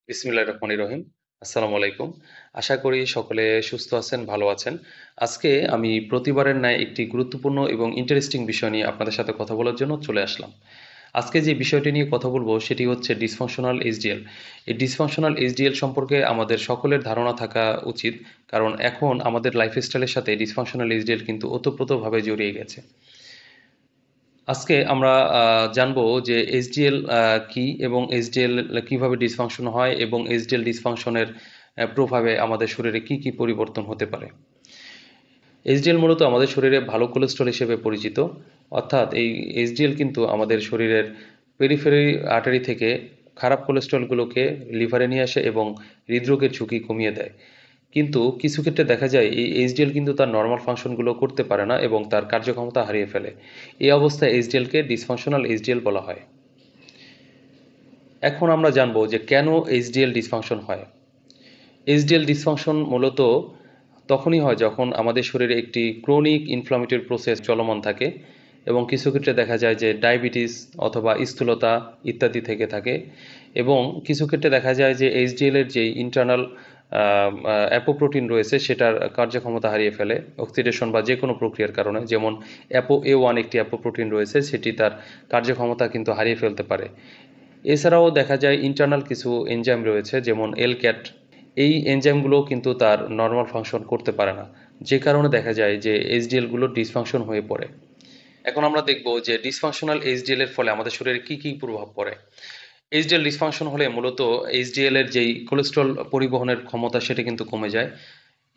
বিসমিল্লাহির রহমানির রহিম। আসসালামু আলাইকুম। আশা করি সকলে সুস্থ আছেন, ভালো আছেন। আজকে আমি প্রতিবারের ন্যায় একটি গুরুত্বপূর্ণ এবং ইন্টারেস্টিং বিষয় নিয়ে আপনাদের সাথে কথা বলার জন্য চলে আসলাম। আজকে যে বিষয়টি নিয়ে কথা বলবো সেটি হচ্ছে ডিসফাংশনাল এইচডিএল। এই ডিসফাংশনাল এইচডিএল সম্পর্কে আমাদের সকলের ধারণা থাকা উচিত, কারণ এখন আমাদের লাইফস্টাইলের সাথে ডিসফাংশনাল এইচডিএল কিন্তু ওতপ্রোতভাবে জড়িয়ে গেছে। আজকে আমরা জানবো যে এইচডিএল কি এবং এইচডিএল কিভাবে ডিসফাংশন হয় এবং এইচডিএল ডিসফাংশনের প্রভাবে আমাদের শরীরে কি কি পরিবর্তন হতে পারে। এইচডিএল মূলত আমাদের শরীরে ভালো কোলেস্ট্রল হিসেবে পরিচিত, অর্থাৎ এই এইচডিএল কিন্তু আমাদের শরীরের পেরিফেরি আর্টারি থেকে খারাপ কোলেস্ট্রলগুলোকে লিভারে নিয়ে আসে এবং হৃদরোগের ঝুঁকি কমিয়ে দেয়। কিন্তু কিছু ক্ষেত্রে দেখা যায় এই এইচডিএল কিন্তু তার নর্মাল ফাংশনগুলো করতে পারে না এবং তার কার্যক্ষমতা হারিয়ে ফেলে। এই অবস্থায় এইচডিএলকে ডিসফাংশনাল এইচডিএল বলা হয়। এখন আমরা জানবো যে কেন এইচডিএল ডিসফাংশন হয়। এইচডিএল ডিসফাংশন মূলত তখনই হয় যখন আমাদের শরীরে একটি ক্রনিক ইনফ্লামেটরি প্রসেস চলমান থাকে এবং কিছু ক্ষেত্রে দেখা যায় যে ডায়াবেটিস অথবা স্থূলতা ইত্যাদি থেকে থাকে, এবং কিছু ক্ষেত্রে দেখা যায় যে এইচডিএল এর যে ইন্টারনাল অ্যাপোপ্রোটিন রয়েছে সেটার কার্যক্ষমতা হারিয়ে ফেলে অক্সিডেশন বা যে কোনো প্রক্রিয়ার কারণে। যেমন অ্যাপো A1 একটি অ্যাপোপ্রোটিন রয়েছে, সেটি তার কার্যক্ষমতা কিন্তু হারিয়ে ফেলতে পারে। এছাড়াও দেখা যায় ইন্টারনাল কিছু এনজাইম রয়েছে যেমন এলক্যাট, এই এনজাইমগুলো কিন্তু তার নর্মাল ফাংশন করতে পারে না, যে কারণে দেখা যায় যে এইচডিএলগুলো ডিসফাংশন হয়ে পড়ে। এখন আমরা দেখব যে ডিসফাংশনাল এইচডিএল এর ফলে আমাদের শরীরে কি কি প্রভাব পড়ে। এইচডিএল ডিসফাংশন হলে মূলত এইচডিএল এর যেই কোলেস্ট্রল পরিবহনের ক্ষমতা সেটা কিন্তু কমে যায়।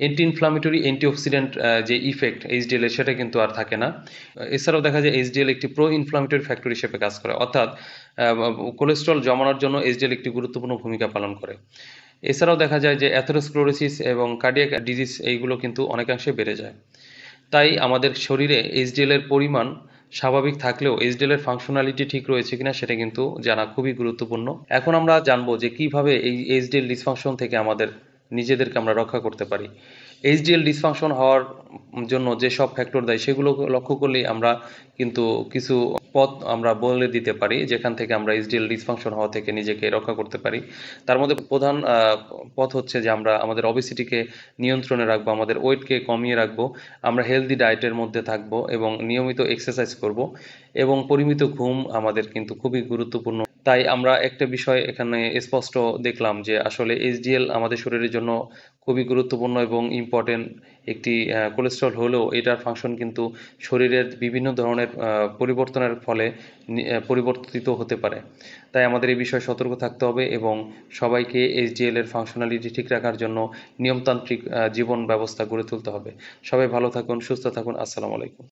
অ্যান্টি ইনফ্লামেটরি অ্যান্টিঅক্সিডেন্ট যে ইফেক্ট এইচডিএল এর সেটা কিন্তু আর থাকে না। এছাড়াও দেখা যায় এইচডিএল একটি প্রো ইনফ্লামেটরি ফ্যাক্টর হিসেবে কাজ করে, অর্থাৎ কোলেস্ট্রল জমানোর জন্য এইচডিএল একটি গুরুত্বপূর্ণ ভূমিকা পালন করে। এছাড়াও দেখা যায় যে অ্যাথেরোস্ক্লেরোসিস এবং কার্ডিয়াক ডিজিজ এইগুলো কিন্তু অনেকাংশে বেড়ে যায়। তাই আমাদের শরীরে এইচডিএল এর পরিমাণ স্বাভাবিক থাকলেও এইচডিএল এর ফাংশনালিটি ঠিক রয়েছে কিনা সেটা কিন্তু জানা খুবই গুরুত্বপূর্ণ। এখন আমরা জানবো যে কিভাবে এই এইচডিএল ডিসফাংশন থেকে আমাদের নিজেদেরকে আমরা রক্ষা করতে পারি। এইচডিএল ডিসফাংশন হওয়ার জন্য যে সব ফ্যাক্টর দায়ী সেগুলো লক্ষ্য করলেই আমরা কিন্তু কিছু পথ আমরা বলে দিতে পারি যেখান থেকে আমরা এইচডিএল ডিসফাংশন হওয়া থেকে নিজেকে রক্ষা করতে পারি। তার মধ্যে প্রধান পথ হচ্ছে যে আমরা আমাদের অবেসিটিকে নিয়ন্ত্রণে রাখবো, আমাদের ওয়েটকে কমিয়ে রাখবো, আমরা হেলদি ডায়েটের মধ্যে থাকবো এবং নিয়মিত এক্সারসাইজ করব, এবং পরিমিত ঘুম আমাদের কিন্তু খুবই গুরুত্বপূর্ণ। তাই আমরা একটা বিষয় এখানে স্পষ্ট দেখলাম যে আসলে এইচডিএল আমাদের শরীরের জন্য খুবই গুরুত্বপূর্ণ এবং ইম্পর্টেন্ট একটি কোলেস্ট্রল হলেও এটার ফাংশন কিন্তু শরীরের বিভিন্ন ধরনের পরিবর্তনের ফলে পরিবর্তিত হতে পারে। তাই আমাদের এই বিষয়ে সতর্ক থাকতে হবে এবং সবাইকে এইচডিএল এর ফাংশনালিটি ঠিক রাখার জন্য নিয়মতান্ত্রিক জীবন ব্যবস্থা গড়ে তুলতে হবে। সবাই ভালো থাকুন, সুস্থ থাকুন। আসসালামু আলাইকুম।